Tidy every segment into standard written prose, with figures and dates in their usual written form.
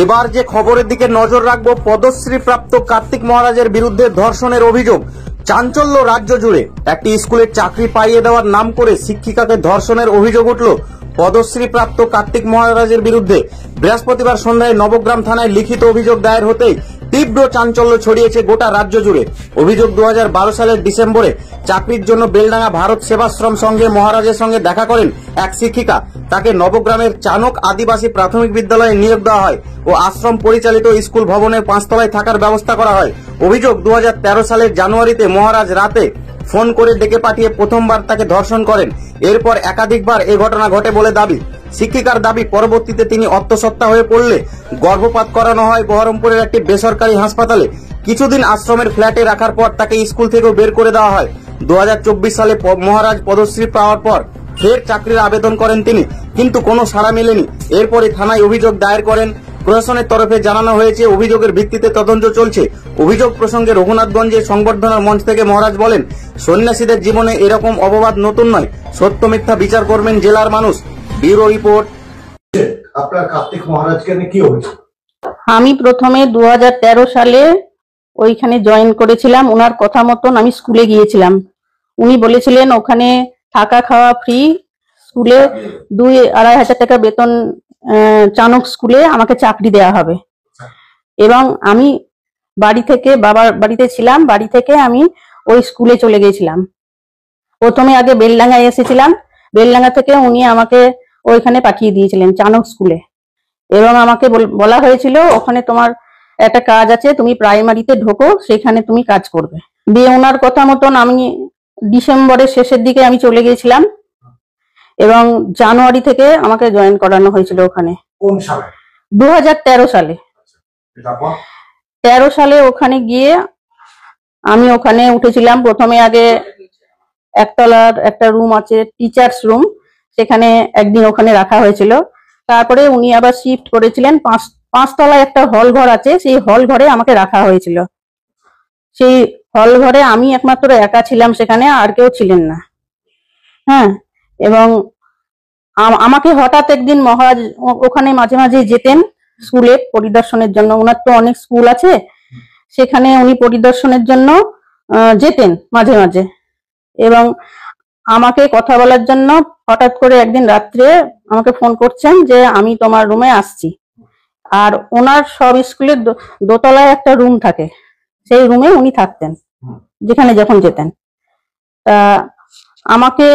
এবার যে খবরের দিকে নজর রাখবো, পদ্মশ্রী প্রাপ্ত কার্তিক মহারাজের বিরুদ্ধে ধর্ষণের অভিযোগ। চাঞ্চল্য রাজ্য জুড়ে। একটি স্কুলের চাকরি পাইয়ে দেওয়ার নাম করে শিক্ষিকাকে ধর্ষণের অভিযোগ উঠল পদ্মশ্রী প্রাপ্ত কার্তিক মহারাজের বিরুদ্ধে। বৃহস্পতিবার সন্ধ্যায় নবগ্রাম থানায় লিখিত অভিযোগ দায়ের হতেই তীব্র চাঞ্চল্য ছড়িয়েছে গোটা রাজ্য জুড়ে। অভিযোগ 2012 সালের ডিসেম্বরে চাকরির জন্য বেলডাঙ্গা ভারত সেবাশ্রম সংঘে মহারাজের সঙ্গে দেখা করেন এক শিক্ষিকা। তাকে নবগ্রামের চানক আদিবাসী প্রাথমিক বিদ্যালয়ে নিয়োগ দেওয়া হয় ও আশ্রম পরিচালিত স্কুল ভবনের 5 তলায় থাকার ব্যবস্থা করা হয়। অভিযোগ 2013 সালের জানুয়ারিতে মহারাজ রাতে ফোন করে ডেকে পাঠিয়ে প্রথমবার তাকে ধর্ষণ করেন। এরপর একাধিকবার এই ঘটনা ঘটে বলে দাবি। শিক্ষিকার দাবি, পরবর্তীতে তিনি অন্তঃসত্ত্বা হয়ে পড়লে গর্ভপাত করানো হয় বহরমপুরের একটি বেসরকারি হাসপাতালে। কিছুদিন আশ্রমের ফ্ল্যাটে রাখার পর তাকে স্কুল থেকেও বের করে দেওয়া হয়। 2024 সালে মহারাজ পদ্মশ্রী পাওয়ার পর ফের চাকরির আবেদন করেন তিনি, কিন্তু কোনো সাড়া মেলেনি। এরপরে থানায় অভিযোগ দায়ের করেন। প্রশাসনের তরফে জানানো হয়েছে অভিযোগের ভিত্তিতে তদন্ত চলছে। অভিযোগ প্রসঙ্গে রঘুনাথগঞ্জে সংবর্ধনার মঞ্চ থেকে মহারাজ বলেন, সন্ন্যাসীদের জীবনে এরকম অপবাদ নতুন নয়, সত্য মিথ্যা বিচার করবেন জেলার মানুষ। Bureau report. আপনার কার্তিক মহারাজকে নিয়ে কি অভিযোগ? আমি প্রথমে 2013 সালে ওইখানে জয়েন করেছিলাম। ওনার কথা মতন আমি স্কুলে গিয়েছিলাম। উনি বলেছিলেন ওখানে থাকা খাওয়া ফ্রি, স্কুলে 2-2.5 হাজার টাকা বেতন, চানক স্কুলে আমাকে চাকরি দেওয়া হবে। এবং আমি বাড়ি থেকে, বাবার বাড়িতে ছিলাম, বাড়ি থেকে আমি ওই স্কুলে চলে গেছিলাম। প্রথমে আগে বেলডাঙ্গায় এসেছিলাম, বেলডাঙ্গা থেকে উনি আমাকে ওইখানে পাঠিয়ে দিয়েছিলেন চানক স্কুলে। এবং আমাকে বলা হয়েছিল ওখানে তোমার একটা কাজ আছে, তুমি প্রাইমারিতে ঢোকো, সেখানে তুমি কাজ করবে। দিয়ে ওনার কথা মতন আমি ডিসেম্বরের শেষের দিকে আমি চলে গিয়েছিলাম এবং জানুয়ারি থেকে আমাকে জয়েন করানো হয়েছিল ওখানে। কোন সালে? 2013 সালে। 13 সালে ওখানে গিয়ে আমি ওখানে উঠেছিলাম। প্রথমে আগে একতলার একটা রুম আছে, টিচার্স রুম, সেখানে একদিন ওখানে রাখা হয়েছিল। তারপরে উনি আবার শিফট করেছিলেন 5 তলায় একটা হল ঘর আছে, সেই হল ঘরে আমাকে রাখা হয়েছিল। সেই হল ঘরে আমি একমাত্র একা ছিলাম, সেখানে আর কেউ ছিলেন না। হ্যাঁ, এবং আমাকে হঠাৎ একদিন মহারাজ ওখানে মাঝে মাঝে যেতেন স্কুলে পরিদর্শনের জন্য। ওনার তো অনেক স্কুল আছে, সেখানে উনি পরিদর্শনের জন্য যেতেন মাঝে মাঝে। এবং আমাকে কথা বলার জন্য হঠাৎ করে একদিন রাত্রে আমাকে ফোন করছেন যে আমি তোমার রুমে আসছি। আর ওনার সব স্কুলের দোতলায় একটা রুম থাকে, সেই রুমে উনি থাকতেন যেখানে যখন যেতেন। তা আমাকে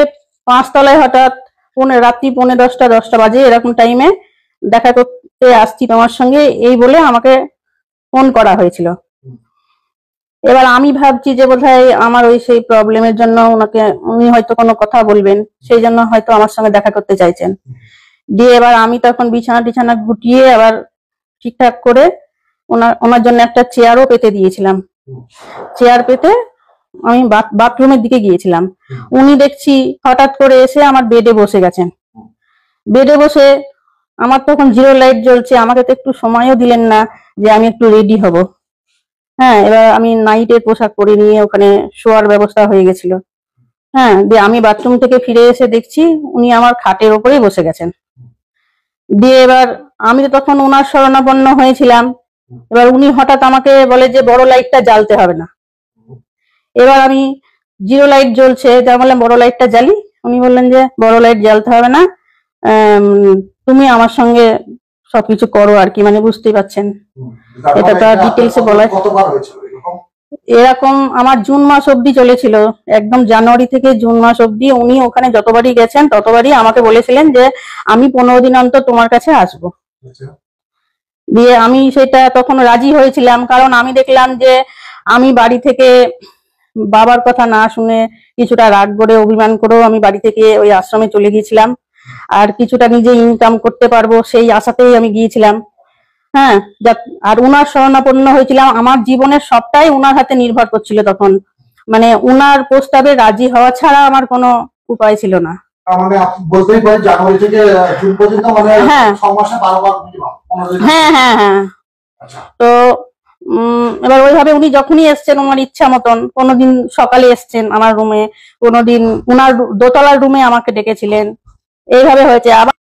5 তলায় হঠাৎ রাত্রি 10:30 বাজে এরকম টাইমে দেখা করতে আসছি তোমার সঙ্গে, এই বলে আমাকে ফোন করা হয়েছিল। এবার আমি ভাবছি যে বোধহয় আমার ওই সেই প্রবলেমের জন্য উনি হয়তো কোনো কথা বলবেন, সেই জন্য হয়তো আমার সঙ্গে দেখা করতে চাইছেন। দিয়ে এবার আমি তখন বিছানা গুটিয়ে আবার ঠিকঠাক করে ওনার জন্য একটা চেয়ারও পেতে দিয়েছিলাম। চেয়ার পেতে আমি বাথরুমের দিকে গিয়েছিলাম। উনি দেখছি হঠাৎ করে এসে আমার বেডে বসে গেছেন। বেডে বসে আমার তখন জিরো লাইট জ্বলছে, আমাকে তো একটু সময়ও দিলেন না যে আমি একটু রেডি হব। হ্যাঁ, এবার আমি নাইটের পোশাক পরে নিয়ে ওখানে শোয়ার ব্যবস্থা হয়ে গেছিল। হ্যাঁ, দিয়ে আমি বাথরুম থেকে ফিরে এসে দেখছি উনি আমার খাটের ওপরেই বসে গেছেন। দিয়ে এবার আমি তো তখন ওনার শরণাপন্ন হয়েছিলাম। এবার উনি হঠাৎ আমাকে বলে যে বড় লাইটটা জ্বালতে হবে না। এবার আমি জিরো লাইট জ্বলছে, যা বললাম বড় লাইটটা জ্বালি। উনি বললেন যে বড় লাইট জ্বালতে হবে না, তুমি আমার সঙ্গে সবকিছু করো আর কি, মানে বুঝতেই পারছেন। এটা তো ডিটেলসে বলা এরকম আমার জুন মাস অব্দি চলেছিল, একদম জানুয়ারি থেকে জুন মাস অব্দি। উনি ওখানে যতবারই গেছেন ততবারই আমাকে বলেছিলেন যে আমি 15 দিন অন্তর তোমার কাছে আসবো। দিয়ে আমি সেটা তখন রাজি হয়েছিলাম, কারণ আমি দেখলাম যে আমি বাড়ি থেকে বাবার কথা না শুনে কিছুটা রাগ করে অভিমান করেও আমি বাড়ি থেকে ওই আশ্রমে চলে গিয়েছিলাম। আর কিছুটা নিজে ইনকাম করতে পারবো সেই আশাতেই আমি গিয়েছিলাম। হ্যাঁ, আর উনার শরণাপন্ন হয়েছিলাম। আমার জীবনের সবটাই উনার হাতে নির্ভর করছিল তখন। মানে উনার প্রস্তাবে রাজি হওয়া ছাড়া আমার কোনো উপায় ছিল না। মানে বলতেই পারেন জানুয়ারি থেকে জুন পর্যন্ত, মানে 6 মাসে 12 বার মিনিমাম। হ্যাঁ। তো এবার ওইভাবে উনি যখনই এসছেন ওনার ইচ্ছা মতন, কোনোদিন সকালে এসছেন আমার রুমে, কোনোদিন উনার দোতলার রুমে আমাকে ডেকেছিলেন, এইভাবে হয়েছে। আবার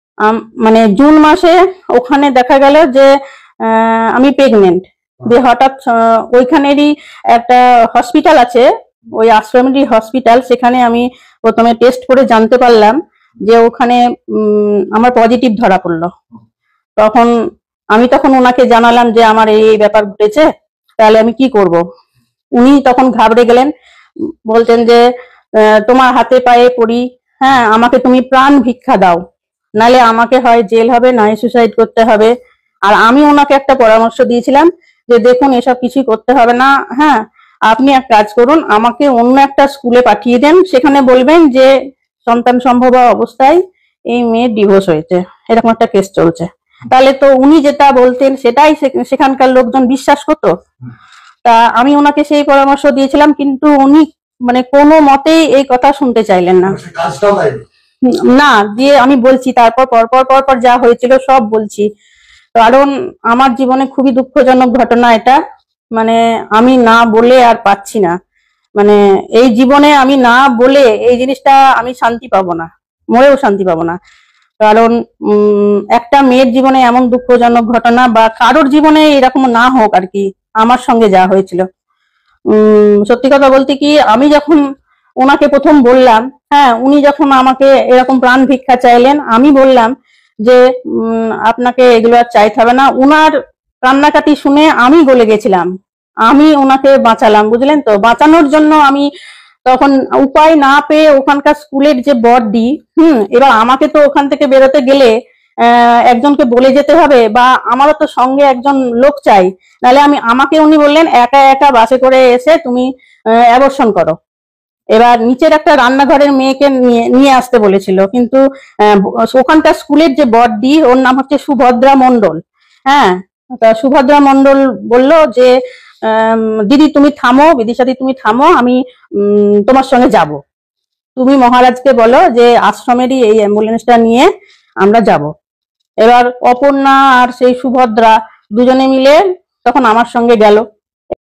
মানে জুন মাসে ওখানে দেখা গেল যে আমি প্রেগনেন্ট, দিয়ে হঠাৎ ওইখানেরই একটা হসপিটাল আছে, ওই আশ্রমেরই হসপিটাল, সেখানে আমি প্রথমে টেস্ট করে জানতে পারলাম যে ওখানে আমার পজিটিভ ধরা পড়লো। তখন ওনাকে জানালাম যে আমার এই ব্যাপার ঘটেছে, তাহলে আমি কি করব। উনি তখন ঘাবড়ে গেলেন, বলতেন যে তোমার হাতে পায়ে পড়ি, হ্যাঁ আমাকে তুমি প্রাণ ভিক্ষা দাও, নালে আমাকে হয় জেল হবে, নয় সুসাইড করতে হবে। আর আমি ওনাকে একটা পরামর্শ দিয়েছিলাম যে দেখুন এসব কিছুই করতে হবে না, হ্যাঁ আপনি এক কাজ করুন, আমাকে অন্য একটা স্কুলে পাঠিয়ে দেন, সেখানে বলবেন যে সন্তান সম্ভব অবস্থায় এই মেয়ের ডিভোর্স হয়েছে, এরকম একটা কেস চলছে। তাহলে তো উনি যেটা বলতেন সেটাই সেখানকার লোকজন বিশ্বাস করতো। তা আমি ওনাকে সেই পরামর্শ দিয়েছিলাম, কিন্তু উনি মানে কোনো মতেই এই কথা শুনতে চাইলেন না। না, দিয়ে আমি বলছি তারপর পরপর যা হয়েছিল সব বলছি, কারণ আমার জীবনে খুবই দুঃখজনক ঘটনা এটা। মানে আমি না বলে আর পাচ্ছি না, মানে এই জীবনে আমি না বলে এই জিনিসটা আমি শান্তি পাবো না, মরেও শান্তি পাবো না। কারণ একটা মেয়ের জীবনে এমন দুঃখজনক ঘটনা, বা কারোর জীবনে এরকম না হোক আর কি, আমার সঙ্গে যা হয়েছিল। সত্যি কথা বলতে কি, আমি যখন ওনাকে প্রথম বললাম, হ্যাঁ উনি যখন আমাকে এরকম প্রাণ ভিক্ষা চাইলেন, আমি বললাম যে আপনাকে এগুলো আর চাইতে হবে না। উনার কান্নাকাটি শুনে আমি গলে গেছিলাম, আমি ওনাকে বাঁচালাম, বুঝলেন তো। বাঁচানোর জন্য আমি তখন উপায় না পেয়ে ওখানকার স্কুলের যে বড়দি, এবার আমাকে তো ওখান থেকে বেরোতে গেলে একজনকে বলে যেতে হবে, বা আমারও তো সঙ্গে একজন লোক চাই, নাহলে আমাকে উনি বললেন একা একা বাসে করে এসে তুমি অ্যাবর্শন করো। এবার নিচের একটা রান্নাঘরের মেয়েকে নিয়ে আসতে বলেছিল, কিন্তু ওখানকার স্কুলের যে বড়দি, ওর নাম হচ্ছে সুভদ্রা মণ্ডল। হ্যাঁ, সুভদ্রা মণ্ডল বলল যে দিদি তুমি থামো, বিদিশাদি তুমি থামো, আমি তোমার সঙ্গে যাব। তুমি মহারাজকে বলো যে আশ্রমেরই এই অ্যাম্বুলেন্সটা নিয়ে আমরা যাব। এবার অপর্ণা আর সেই সুভদ্রা দুজনে মিলে তখন আমার সঙ্গে গেল।